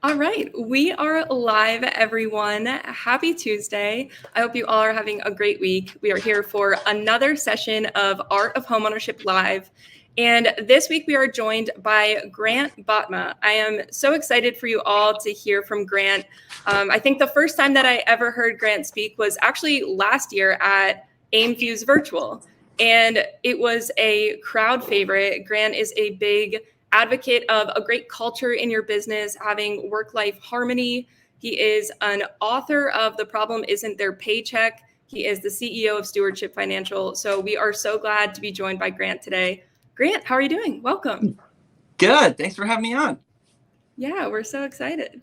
All right, we are live, everyone. Happy Tuesday. I hope you all are having a great week. We are here for another session of Art of Homeownership Live. And this week we are joined by Grant Botma. I am so excited for you all to hear from Grant. I think the first time that I ever heard Grant speak was actually last year at AimFuse Virtual. And it was a crowd favorite. Grant is a big advocate of a great culture in your business, having work-life harmony. He is an author of The Problem Isn't Their Paycheck. He is the CEO of Stewardship Financial. So we are so glad to be joined by Grant today. Grant, how are you doing? Welcome. Good. Thanks for having me on. Yeah, we're so excited.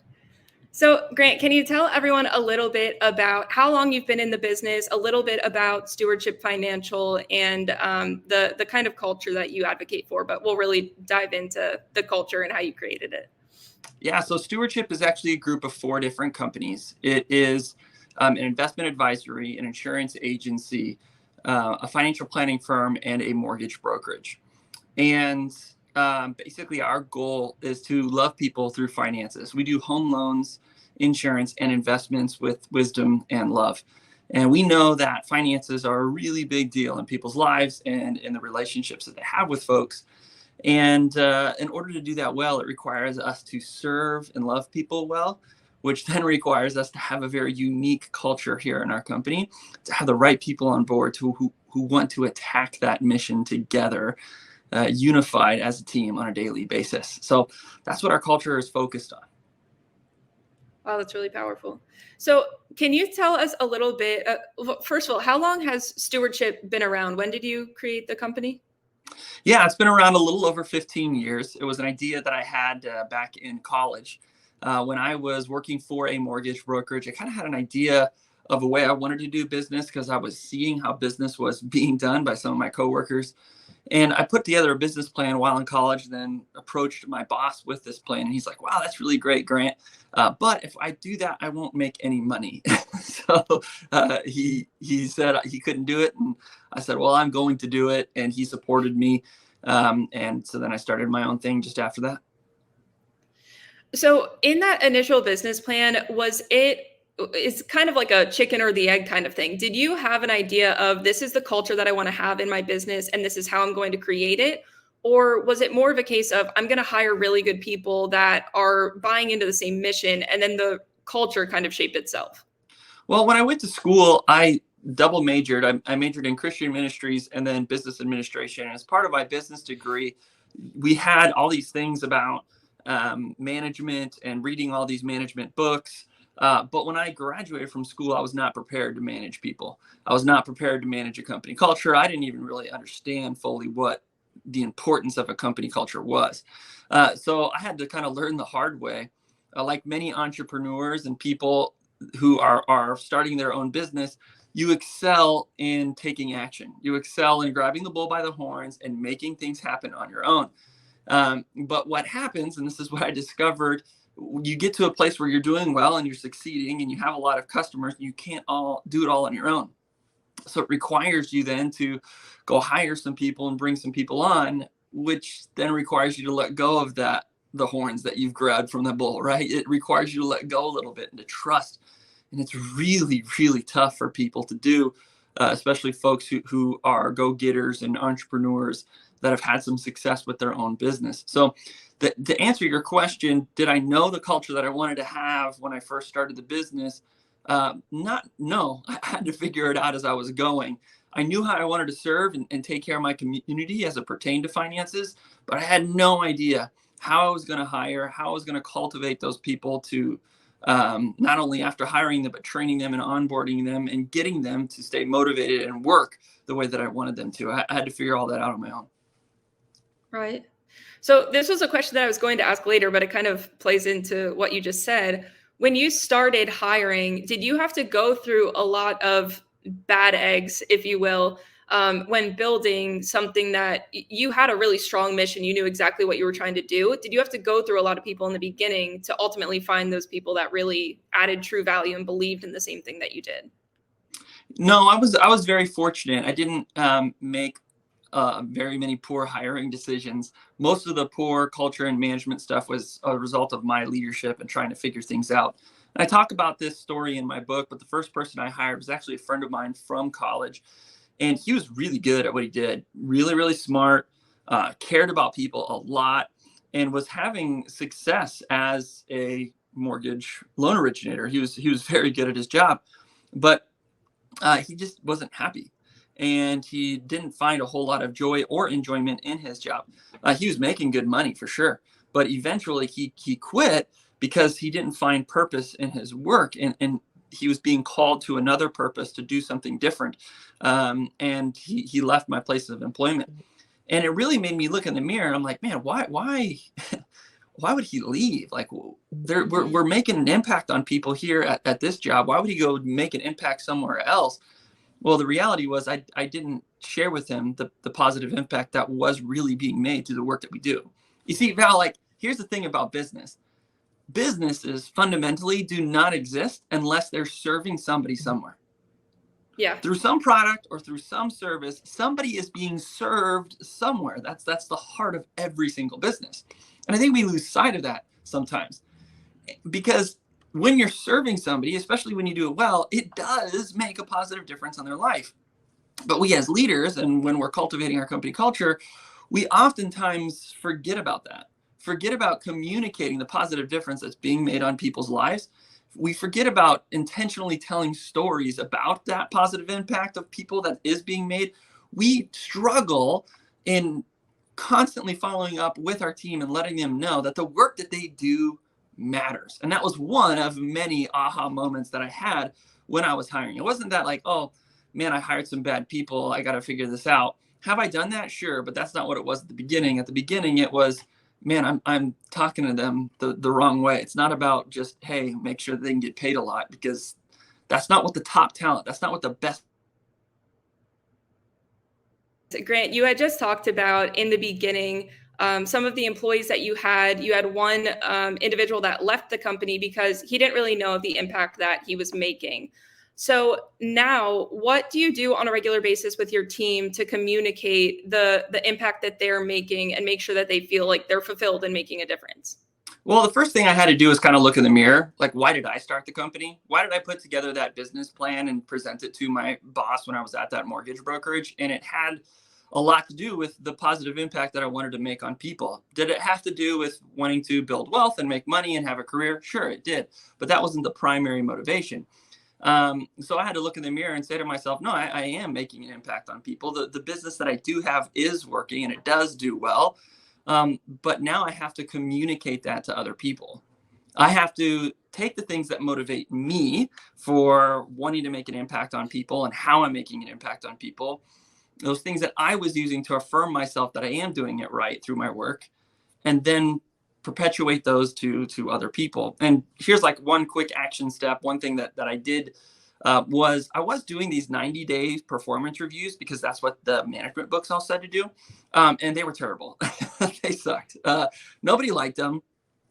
So Grant, can you tell everyone a little bit about how long you've been in the business, a little bit about Stewardship Financial and the kind of culture that you advocate for, but we'll really dive into the culture and how you created it. Yeah, so Stewardship is actually a group of 4 different companies. It is an investment advisory, an insurance agency, a financial planning firm, and a mortgage brokerage. And basically our goal is to love people through finances. We do home loans, insurance, and investments with wisdom and love. And we know that finances are a really big deal in people's lives and in the relationships that they have with folks. And in order to do that well, it requires us to serve and love people well, which then requires us to have a very unique culture here in our company, to have the right people on board who want to attack that mission together, unified as a team on a daily basis. So that's what our culture is focused on. Wow, that's really powerful. So can you tell us a little bit, first of all, how long has Stewardship been around? When did you create the company? Yeah, it's been around a little over 15 years. It was an idea that I had back in college. When I was working for a mortgage brokerage, I kind of had an idea of a way I wanted to do business because I was seeing how business was being done by some of my coworkers. And I put together a business plan while in college, then approached my boss with this plan. And he's like, wow, that's really great, Grant. But if I do that, I won't make any money. So he said he couldn't do it. And I said, well, I'm going to do it. And he supported me. And so then I started my own thing just after that. So in that initial business plan, it's kind of like a chicken or the egg kind of thing. Did you have an idea of this is the culture that I want to have in my business and this is how I'm going to create it? Or was it more of a case of I'm going to hire really good people that are buying into the same mission and then the culture kind of shaped itself? Well, when I went to school, I double majored. I majored in Christian ministries and then business administration. And as part of my business degree, we had all these things about management and reading all these management books. But when I graduated from school, I was not prepared to manage people. I was not prepared to manage a company culture. I didn't even really understand fully what the importance of a company culture was. So I had to kind of learn the hard way. Like many entrepreneurs and people who are starting their own business, you excel in taking action. You excel in grabbing the bull by the horns and making things happen on your own. But what happens, and this is what I discovered, you get to a place where you're doing well and you're succeeding and you have a lot of customers, you can't do it all on your own. So it requires you then to go hire some people and bring some people on, which then requires you to let go of the horns that you've grabbed from the bull, right? It requires you to let go a little bit and to trust. And it's really, really tough for people to do, especially folks who are go-getters and entrepreneurs that have had some success with their own business. So to answer your question, did I know the culture that I wanted to have when I first started the business? No, I had to figure it out as I was going. I knew how I wanted to serve and take care of my community as it pertained to finances, but I had no idea how I was going to hire, how I was going to cultivate those people to not only after hiring them, but training them and onboarding them and getting them to stay motivated and work the way that I wanted them to. I had to figure all that out on my own. Right. So this was a question that I was going to ask later, but it kind of plays into what you just said. When you started hiring, did you have to go through a lot of bad eggs, if you will, when building something that you had a really strong mission, you knew exactly what you were trying to do? Did you have to go through a lot of people in the beginning to ultimately find those people that really added true value and believed in the same thing that you did? No, I was very fortunate. I didn't make very many poor hiring decisions. Most of the poor culture and management stuff was a result of my leadership and trying to figure things out. And I talk about this story in my book, but the first person I hired was actually a friend of mine from college. And he was really good at what he did, really, really smart, cared about people a lot, and was having success as a mortgage loan originator. He was very good at his job, but he just wasn't happy. And he didn't find a whole lot of joy or enjoyment in his job. He was making good money for sure, but eventually he quit because he didn't find purpose in his work, and he was being called to another purpose to do something different. And he left my place of employment. And it really made me look in the mirror. I'm like, man, why would he leave? Like, we're making an impact on people here at this job. Why would he go make an impact somewhere else? Well, the reality was I didn't share with him the positive impact that was really being made through the work that we do. You see, Val, like, here's the thing about business. Businesses fundamentally do not exist unless they're serving somebody somewhere. Yeah. Through some product or through some service, somebody is being served somewhere. That's the heart of every single business. And I think we lose sight of that sometimes, because when you're serving somebody, especially when you do it well, it does make a positive difference on their life. But we as leaders, and when we're cultivating our company culture, we oftentimes forget about that, forget about communicating the positive difference that's being made on people's lives. We forget about intentionally telling stories about that positive impact of people that is being made. We struggle in constantly following up with our team and letting them know that the work that they do matters. And that was one of many aha moments that I had when I was hiring. It wasn't that like, oh man, I hired some bad people, I got to figure this out. Have I done that? Sure. But that's not what it was at the beginning. At the beginning, it was, man, I'm talking to them the wrong way. It's not about just, hey, make sure they can get paid a lot, because that's not what the top talent, that's not what the best. Grant, you had just talked about in the beginning some of the employees that you had. You had one individual that left the company because he didn't really know the impact that he was making. So now, what do you do on a regular basis with your team to communicate the impact that they're making and make sure that they feel like they're fulfilled and making a difference? Well, the first thing I had to do is kind of look in the mirror. Like, why did I start the company? Why did I put together that business plan and present it to my boss when I was at that mortgage brokerage? And it had a lot to do with the positive impact that I wanted to make on people. Did it have to do with wanting to build wealth and make money and have a career? Sure, it did. But that wasn't the primary motivation. So I had to look in the mirror and say to myself, no, I am making an impact on people. The business that I do have is working and it does do well. But now I have to communicate that to other people. I have to take the things that motivate me for wanting to make an impact on people and how I'm making an impact on people, those things that I was using to affirm myself that I am doing it right through my work, and then perpetuate those to other people. And here's like one quick action step. One thing that I did was I was doing these 90-day performance reviews, because that's what the management books all said to do. And they were terrible. They sucked. Nobody liked them.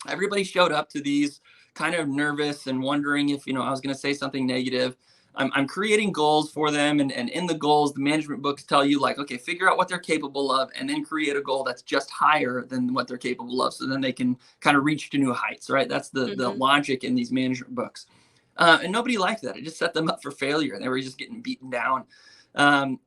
Everybody showed up to these kind of nervous and wondering if, I was going to say something negative. I'm creating goals for them. And in the goals, the management books tell you, like, okay, figure out what they're capable of and then create a goal that's just higher than what they're capable of. So then they can kind of reach to new heights, right? That's the logic in these management books. And nobody liked that. It just set them up for failure. They were just getting beaten down.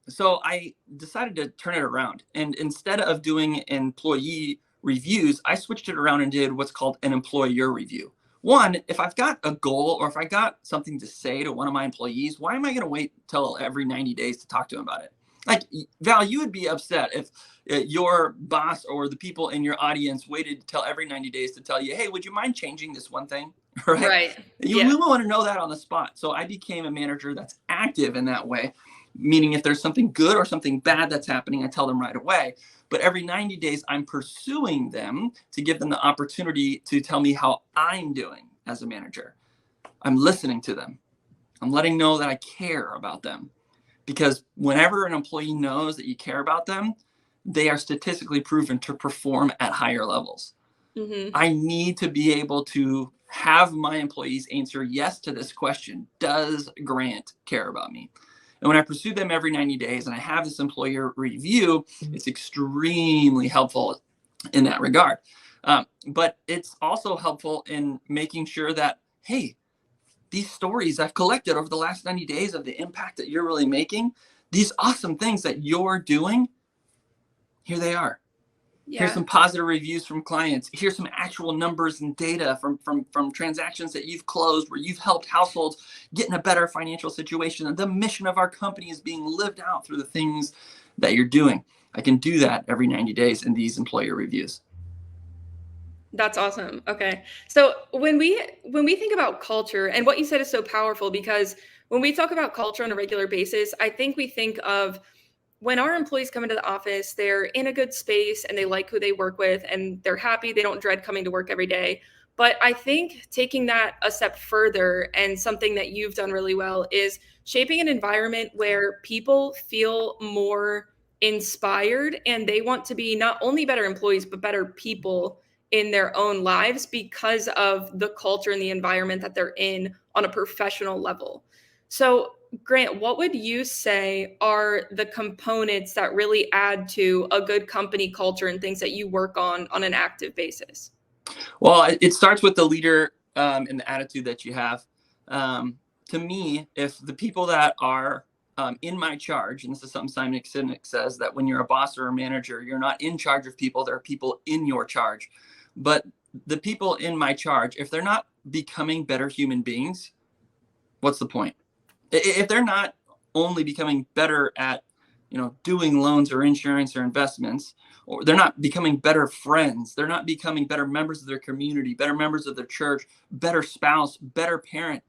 So I decided to turn it around. And instead of doing employee reviews, I switched it around and did what's called an employer review. One, if I've got a goal or if I got something to say to one of my employees, why am I going to wait till every 90 days to talk to them about it? Like, Val, you would be upset if your boss or the people in your audience waited till every 90 days to tell you, hey, would you mind changing this one thing? Right. We want to know that on the spot. So I became a manager that's active in that way, meaning if there's something good or something bad that's happening, I tell them right away. But every 90 days, I'm pursuing them to give them the opportunity to tell me how I'm doing as a manager. I'm listening to them. I'm letting know that I care about them. Because whenever an employee knows that you care about them, they are statistically proven to perform at higher levels. I need to be able to have my employees answer yes to this question. Does Grant care about me? And when I pursue them every 90 days and I have this employer review, it's extremely helpful in that regard. But it's also helpful in making sure that, hey, these stories I've collected over the last 90 days of the impact that you're really making, these awesome things that you're doing, here they are. Here's some positive reviews from clients. Here's some actual numbers and data from transactions that you've closed where you've helped households get in a better financial situation. And the mission of our company is being lived out through the things that you're doing. I can do that every 90 days in these employer reviews. That's awesome. Okay. So when we think about culture, and what you said is so powerful, because when we talk about culture on a regular basis, I think we think of when our employees come into the office, they're in a good space and they like who they work with and they're happy, they don't dread coming to work every day. But I think taking that a step further, and something that you've done really well, is shaping an environment where people feel more inspired and they want to be not only better employees, but better people in their own lives because of the culture and the environment that they're in on a professional level. So, Grant, what would you say are the components that really add to a good company culture and things that you work on an active basis? Well, it starts with the leader and the attitude that you have. To me, if the people that are in my charge, and this is something Simon Sinek says, that when you're a boss or a manager, you're not in charge of people, there are people in your charge. But the people in my charge, if they're not becoming better human beings, what's the point? If they're not only becoming better at, doing loans or insurance or investments, or they're not becoming better friends, they're not becoming better members of their community, better members of their church, better spouse, better parent,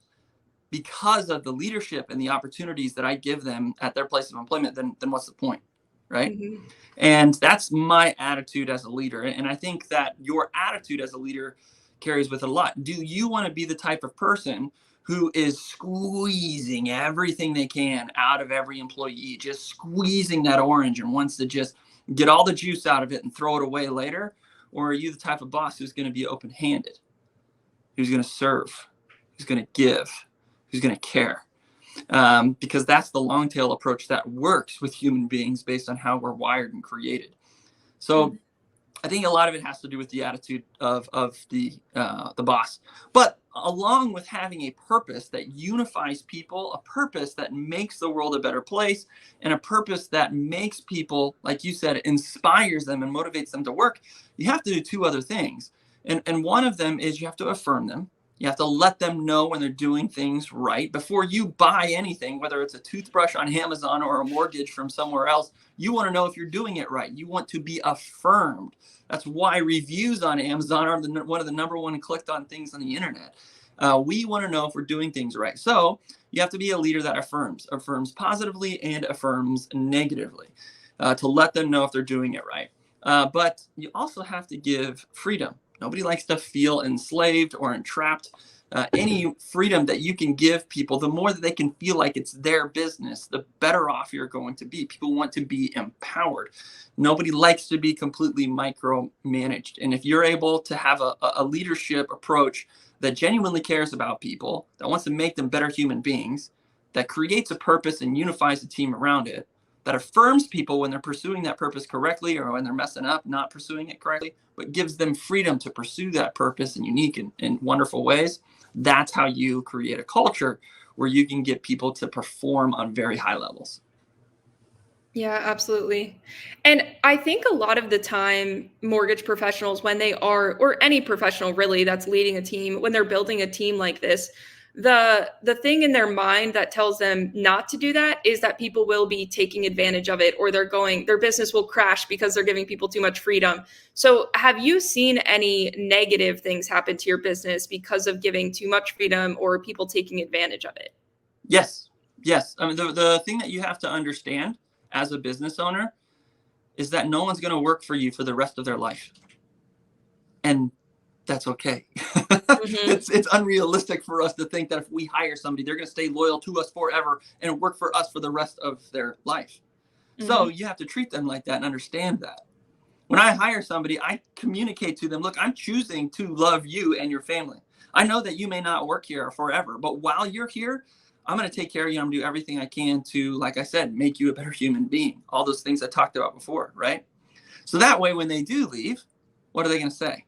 because of the leadership and the opportunities that I give them at their place of employment, then what's the point, right? Mm-hmm. And that's my attitude as a leader. And I think that your attitude as a leader carries with it a lot. Do you want to be the type of person who is squeezing everything they can out of every employee, just squeezing that orange and wants to just get all the juice out of it and throw it away later? Or are you the type of boss who's going to be open-handed, who's going to serve, who's going to give, who's going to care? Because that's the long tail approach that works with human beings based on how we're wired and created. So I think a lot of it has to do with the attitude of the boss. But along with having a purpose that unifies people, a purpose that makes the world a better place, and a purpose that makes people, like you said, inspires them and motivates them to work, you have to do two other things. And one of them is you have to affirm them. You have to let them know when they're doing things right. Before you buy anything, whether it's a toothbrush on Amazon or a mortgage from somewhere else, you want to know if you're doing it right. You want to be affirmed. That's why reviews on Amazon are one of the number one clicked on things on the internet. We want to know if we're doing things right. So you have to be a leader that affirms positively and affirms negatively, to let them know if they're doing it right. But you also have to give freedom. Nobody likes to feel enslaved or entrapped. Any freedom that you can give people, the more that they can feel like it's their business, the better off you're going to be. People want to be empowered. Nobody likes to be completely micromanaged. And if you're able to have a leadership approach that genuinely cares about people, that wants to make them better human beings, that creates a purpose and unifies the team around it, that affirms people when they're pursuing that purpose correctly or when they're messing up, not pursuing it correctly, but gives them freedom to pursue that purpose in unique and wonderful ways, that's how you create a culture where you can get people to perform on very high levels. Yeah, absolutely. And I think a lot of the time, mortgage professionals, when they are, or any professional really that's leading a team, when they're building a team like this, the thing in their mind that tells them not to do that is that people will be taking advantage of it, or their business will crash because they're giving people too much freedom. So have you seen any negative things happen to your business because of giving too much freedom or people taking advantage of it? Yes. I mean, the thing that you have to understand as a business owner is that no one's going to work for you for the rest of their life. And that's okay. Mm-hmm. It's unrealistic for us to think that if we hire somebody, they're going to stay loyal to us forever and work for us for the rest of their life. Mm-hmm. So you have to treat them like that and understand that. When I hire somebody, I communicate to them, look, I'm choosing to love you and your family. I know that you may not work here forever, but while you're here, I'm going to take care of you. I'm going to do everything I can to, like I said, make you a better human being. All those things I talked about before, right? So that way, when they do leave, what are they going to say?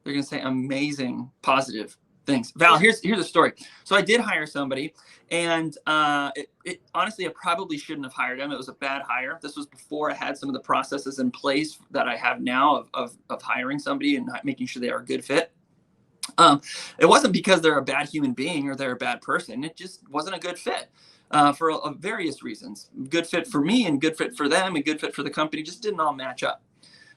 They're going to say amazing, positive things. Val, here's a story. So I did hire somebody, and honestly, I probably shouldn't have hired him. It was a bad hire. This was before I had some of the processes in place that I have now of hiring somebody and making sure they are a good fit. It wasn't because they're a bad human being or they're a bad person. It just wasn't a good fit for various reasons. Good fit for me and good fit for them and good fit for the company just didn't all match up.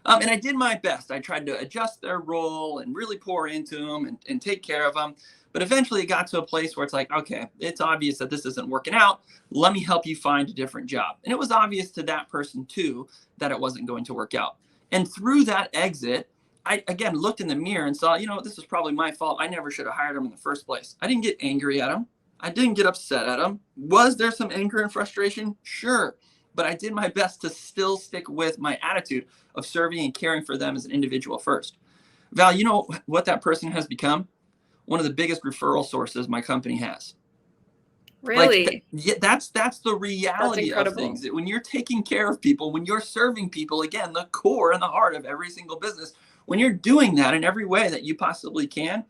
And I did my best. I tried to adjust their role and really pour into them and take care of them. But eventually it got to a place where it's like, okay, it's obvious that this isn't working out. Let me help you find a different job. And it was obvious to that person too that it wasn't going to work out. And through that exit, I, again, looked in the mirror and saw, this is probably my fault. I never should have hired him in the first place. I didn't get angry at him. I didn't get upset at him. Was there some anger and frustration? Sure. But I did my best to still stick with my attitude of serving and caring for them as an individual first. Val, you know what that person has become? One of the biggest referral sources my company has. Really? That's the reality of things. When you're taking care of people, when you're serving people, again, the core and the heart of every single business, when you're doing that in every way that you possibly can,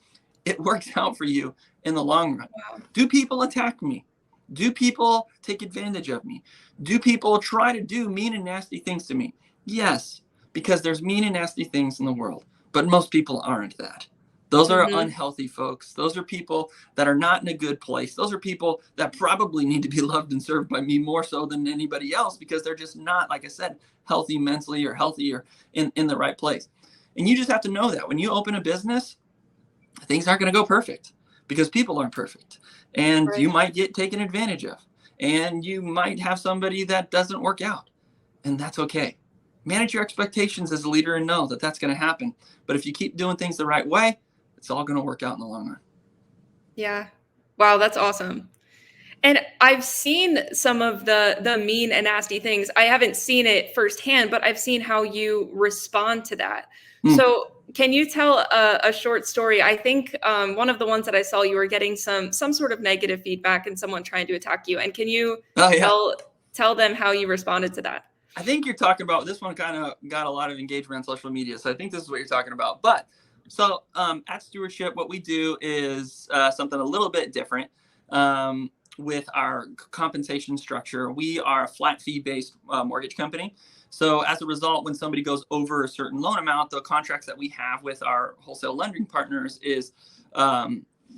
it works out for you in the long run. Wow. Do people attack me? Do people take advantage of me? Do people try to do mean and nasty things to me? Yes, because there's mean and nasty things in the world, but most people aren't that. Those are unhealthy folks. Those are people that are not in a good place. Those are people that probably need to be loved and served by me more so than anybody else because they're just not, like I said, healthy mentally or healthy or in the right place. And you just have to know that when you open a business, things aren't going to go perfect because people aren't perfect. And you might get taken advantage of. And you might have somebody that doesn't work out. And that's okay. Manage your expectations as a leader and know that that's going to happen. But if you keep doing things the right way, it's all going to work out in the long run. Yeah. Wow, that's awesome. And I've seen some of the mean and nasty things. I haven't seen it firsthand, but I've seen how you respond to that. So can you tell a short story? I think one of the ones that I saw, you were getting some sort of negative feedback and someone trying to attack you. And can you tell them how you responded to that? I think you're talking about, this one kind of got a lot of engagement on social media. So I think this is what you're talking about. But so at Stewardship, what we do is something a little bit different. With our compensation structure, we are a flat fee based mortgage company. So as a result, when somebody goes over a certain loan amount, the contracts that we have with our wholesale lending partners is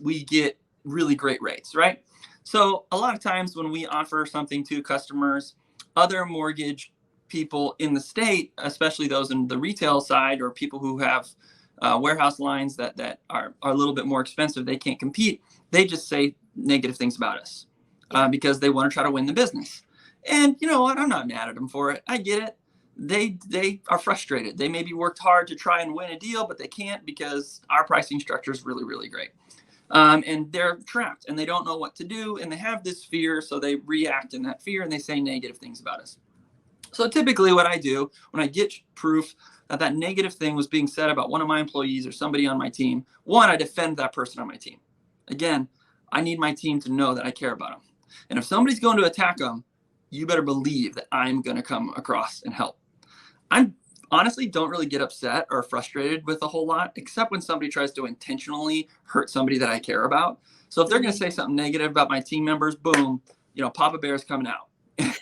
we get really great rates, right? So a lot of times when we offer something to customers, other mortgage people in the state, especially those in the retail side or people who have warehouse lines that are a little bit more expensive, they can't compete. They just say negative things about us because they want to try to win the business. And you know what? I'm not mad at them for it. I get it. They are frustrated. They maybe worked hard to try and win a deal, but they can't because our pricing structure is really, really great. And they're trapped and they don't know what to do. And they have this fear. So they react in that fear and they say negative things about us. So typically what I do when I get proof that negative thing was being said about one of my employees or somebody on my team, one, I defend that person on my team. Again, I need my team to know that I care about them. And if somebody's going to attack them, you better believe that I'm going to come across and help. I honestly don't really get upset or frustrated with a whole lot, except when somebody tries to intentionally hurt somebody that I care about. So if they're going to say something negative about my team members, boom, Papa Bear's coming out.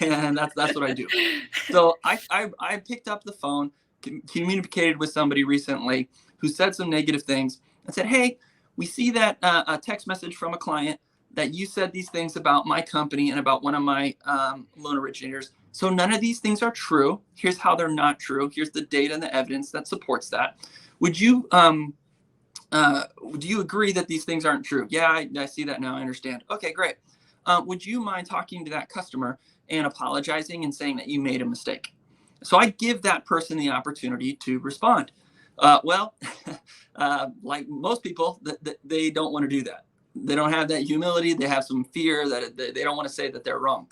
And that's what I do. So I picked up the phone, communicated with somebody recently who said some negative things and said, hey, we see that a text message from a client that you said these things about my company and about one of my loan originators. So none of these things are true. Here's how they're not true. Here's the data and the evidence that supports that. Would you do you agree that these things aren't true? Yeah, I see that now. I understand. Okay, great. Would you mind talking to that customer and apologizing and saying that you made a mistake? So I give that person the opportunity to respond. Like most people, they don't want to do that. They don't have that humility. They have some fear that they don't want to say that they're wrong.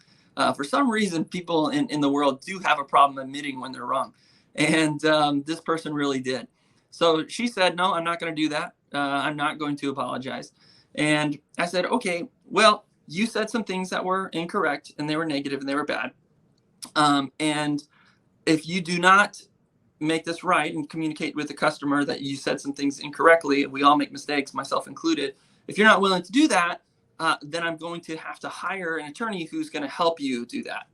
For some reason, people in the world do have a problem admitting when they're wrong. And this person really did. So she said, no, I'm not going to do that. I'm not going to apologize. And I said, okay, well, you said some things that were incorrect and they were negative and they were bad. And if you do not make this right and communicate with the customer that you said some things incorrectly, we all make mistakes, myself included. If you're not willing to do that, then I'm going to have to hire an attorney who's going to help you do that.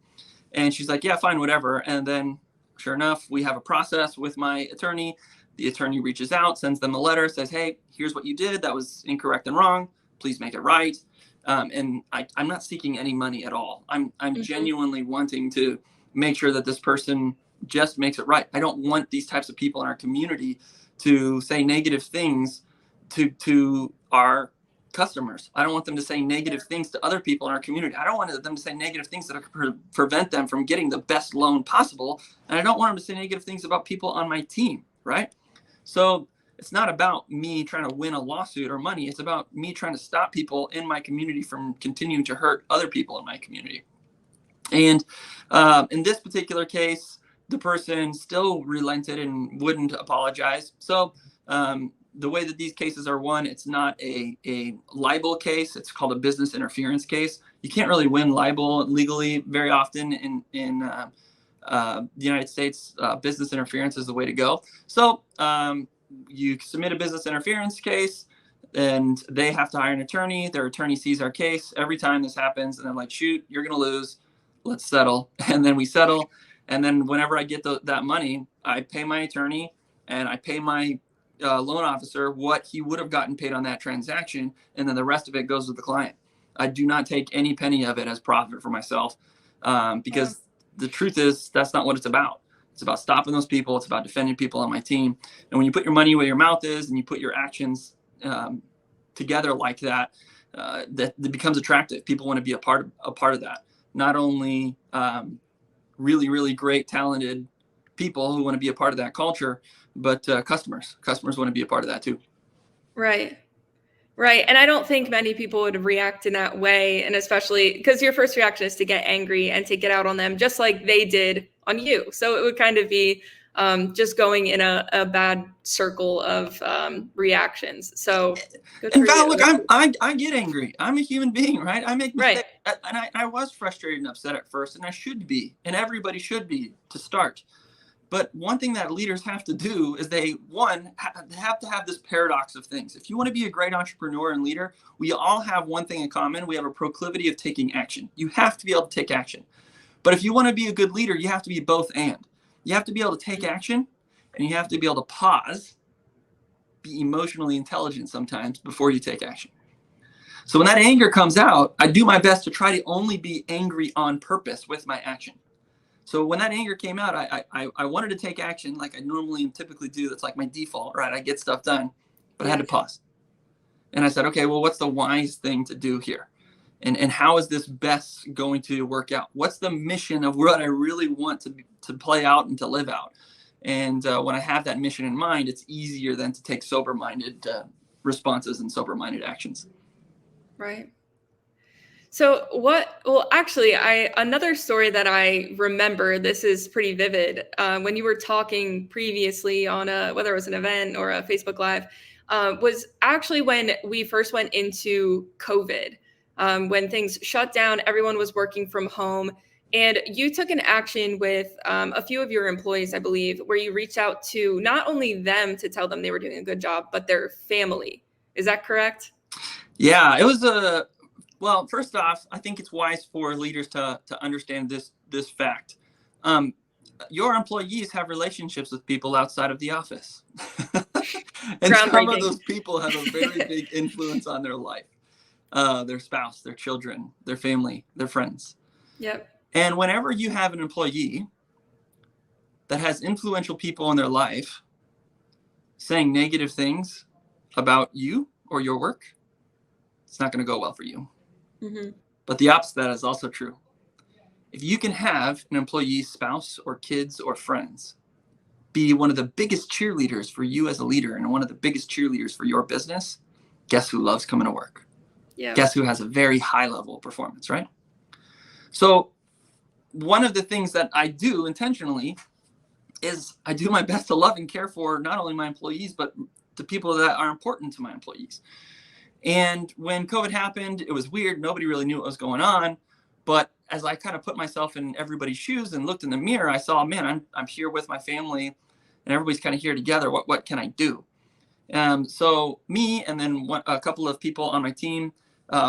And she's like, yeah, fine, whatever. And then sure enough, we have a process with my attorney. The attorney reaches out, sends them a letter, says, hey, here's what you did. That was incorrect and wrong. Please make it right. And I'm not seeking any money at all. I'm genuinely wanting to make sure that this person just makes it right. I don't want these types of people in our community to say negative things to our customers. I don't want them to say negative things to other people in our community. I don't want them to say negative things that could prevent them from getting the best loan possible. And I don't want them to say negative things about people on my team, right? So it's not about me trying to win a lawsuit or money. It's about me trying to stop people in my community from continuing to hurt other people in my community. And in this particular case, the person still relented and wouldn't apologize. So the way that these cases are won, it's not a libel case. It's called a business interference case. You can't really win libel legally very often in the United States. Business interference is the way to go. So you submit a business interference case, and they have to hire an attorney. Their attorney sees our case every time this happens, and they're like, shoot, you're going to lose. Let's settle. And then we settle. And then whenever I get that money, I pay my attorney and I pay my loan officer what he would have gotten paid on that transaction. And then the rest of it goes to the client. I do not take any penny of it as profit for myself because the truth is that's not what it's about. It's about stopping those people. It's about defending people on my team. And when you put your money where your mouth is and you put your actions together like that, that becomes attractive. People want to be a part of that. Not only really, really great, talented people who want to be a part of that culture, but customers want to be a part of that too. Right. And I don't think many people would react in that way. And especially because your first reaction is to get angry and to get out on them, just like they did on you. So it would kind of be just going in a bad circle of reactions. So good and for Val, you. look, I get angry. I'm a human being, right? I make mistakes. Right. And I was frustrated and upset at first, and I should be, and everybody should be to start. But one thing that leaders have to do is they have to have this paradox of things. If you want to be a great entrepreneur and leader, we all have one thing in common. We have a proclivity of taking action. You have to be able to take action. But if you want to be a good leader, you have to be both and. You have to be able to take action, and you have to be able to pause, be emotionally intelligent sometimes before you take action. So when that anger comes out, I do my best to try to only be angry on purpose with my action. So when that anger came out, I wanted to take action like I normally and typically do. That's like my default, right? I get stuff done, but I had to pause. And I said, okay, well, what's the wise thing to do here? And how is this best going to work out? What's the mission of what I really want to play out and to live out? And when I have that mission in mind, it's easier than to take sober-minded responses and sober-minded actions. Right. So actually, another story that I remember, this is pretty vivid, when you were talking previously on whether it was an event or a Facebook Live, was actually when we first went into COVID, when things shut down, everyone was working from home, and you took an action with a few of your employees, I believe, where you reached out to not only them to tell them they were doing a good job, but their family. Is that correct? Yeah, it was well, first off, I think it's wise for leaders to understand this fact. Your employees have relationships with people outside of the office. And some of those people have a very big influence on their life. Their spouse, their children, their family, their friends. Yep. And whenever you have an employee that has influential people in their life saying negative things about you or your work, it's not going to go well for you. Mm-hmm. But the opposite of that is also true. If you can have an employee's spouse or kids or friends be one of the biggest cheerleaders for you as a leader and one of the biggest cheerleaders for your business, guess who loves coming to work? Yeah. Guess who has a very high level of performance, right? So one of the things that I do intentionally is I do my best to love and care for not only my employees, but the people that are important to my employees. And when COVID happened, it was weird. Nobody really knew what was going on. But as I kind of put myself in everybody's shoes and looked in the mirror, I saw, man, I'm here with my family and everybody's kind of here together. What can I do? So me and then a couple of people on my team,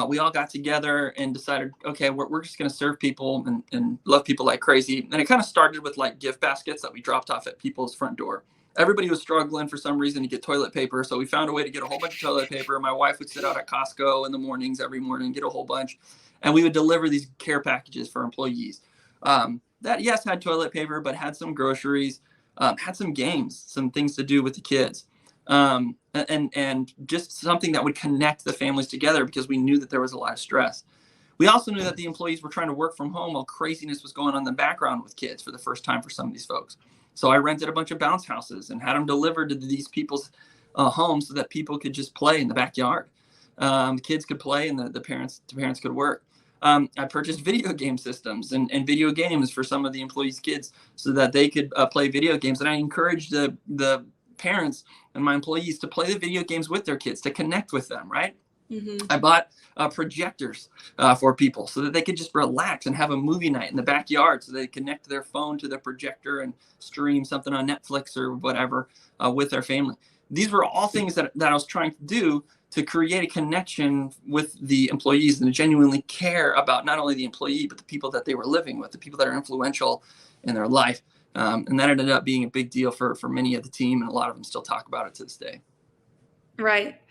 we all got together and decided, okay, we're just going to serve people and love people like crazy. And it kind of started with like gift baskets that we dropped off at people's front door. Everybody was struggling for some reason to get toilet paper. So we found a way to get a whole bunch of toilet paper. My wife would sit out at Costco in the mornings every morning, get a whole bunch. And we would deliver these care packages for employees that, yes, had toilet paper, but had some groceries, had some games, some things to do with the kids. And just something that would connect the families together because we knew that there was a lot of stress. We also knew that the employees were trying to work from home while craziness was going on in the background with kids for the first time for some of these folks. So I rented a bunch of bounce houses and had them delivered to these people's homes so that people could just play in the backyard. The kids could play and the parents could work. I purchased video game systems and video games for some of the employees' kids so that they could play video games. And I encouraged the parents and my employees to play the video games with their kids, to connect with them, right? Mm-hmm. I bought projectors for people so that they could just relax and have a movie night in the backyard so they connect their phone to the projector and stream something on Netflix or whatever with their family. These were all things that I was trying to do to create a connection with the employees and to genuinely care about not only the employee, but the people that they were living with, the people that are influential in their life. And that ended up being a big deal for many of the team, and a lot of them still talk about it to this day. Right.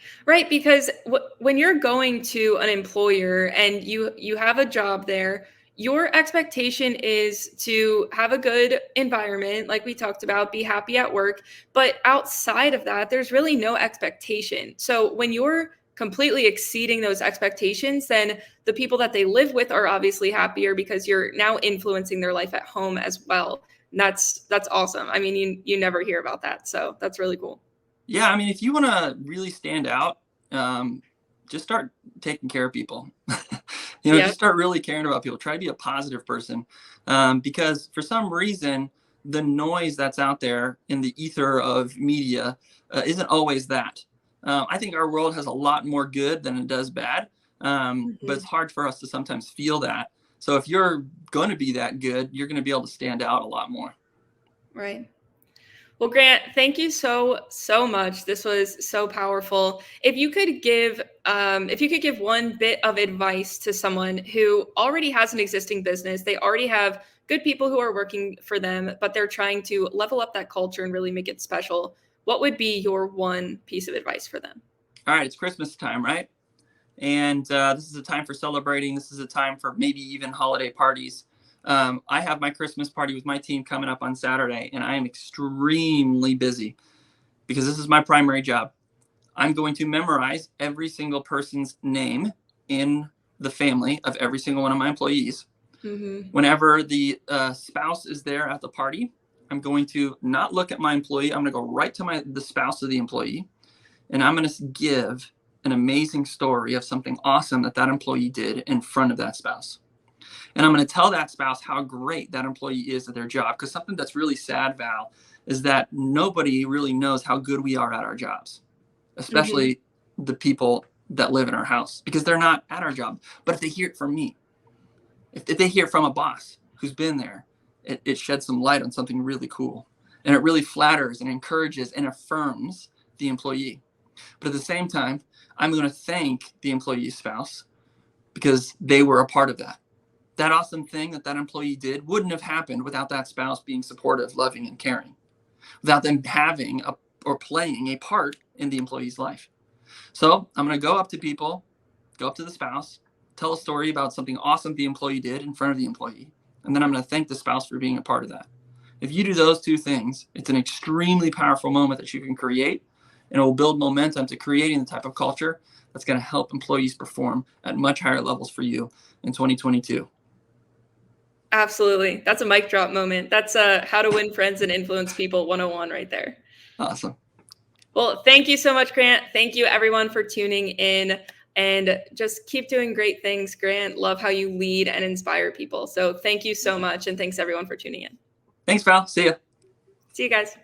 Because when you're going to an employer and you have a job there, your expectation is to have a good environment, like we talked about, be happy at work. But outside of that, there's really no expectation. So when you're completely exceeding those expectations, then the people that they live with are obviously happier because you're now influencing their life at home as well. And that's awesome. I mean, you never hear about that. So that's really cool. Yeah, I mean, if you want to really stand out, just start taking care of people. Just start really caring about people. Try to be a positive person, because for some reason, the noise that's out there in the ether of media isn't always that. I think our world has a lot more good than it does bad, but it's hard for us to sometimes feel that. So if you're going to be that good, you're going to be able to stand out a lot more. Right. Well, Grant, thank you so much. This was so powerful. If you could give one bit of advice to someone who already has an existing business, they already have good people who are working for them, but they're trying to level up that culture and really make it special, what would be your one piece of advice for them? All right, it's Christmas time, right? And this is a time for celebrating. This is a time for maybe even holiday parties. I have my Christmas party with my team coming up on Saturday, and I am extremely busy because this is my primary job. I'm going to memorize every single person's name in the family of every single one of my employees. Mm-hmm. Whenever the spouse is there at the party, I'm going to not look at my employee. I'm going to go right to the spouse of the employee, and I'm going to give an amazing story of something awesome that employee did in front of that spouse. And I'm going to tell that spouse how great that employee is at their job. Because something that's really sad, Val, is that nobody really knows how good we are at our jobs, especially the people that live in our house, because they're not at our job. But if they hear it from me, if they hear it from a boss who's been there, it sheds some light on something really cool. And it really flatters and encourages and affirms the employee. But at the same time, I'm going to thank the employee's spouse because they were a part of that. That awesome thing that employee did wouldn't have happened without that spouse being supportive, loving, and caring, without them having or playing a part in the employee's life. So I'm going to go up to people, go up to the spouse, tell a story about something awesome the employee did in front of the employee, and then I'm going to thank the spouse for being a part of that. If you do those two things, it's an extremely powerful moment that you can create, and it will build momentum to creating the type of culture that's going to help employees perform at much higher levels for you in 2022. Absolutely. That's a mic drop moment. That's how to win friends and influence people 101 right there. Awesome. Well, thank you so much, Grant. Thank you everyone for tuning in, and just keep doing great things, Grant. Love how you lead and inspire people. So thank you so much. And thanks everyone for tuning in. Thanks, Val. See ya. See you guys.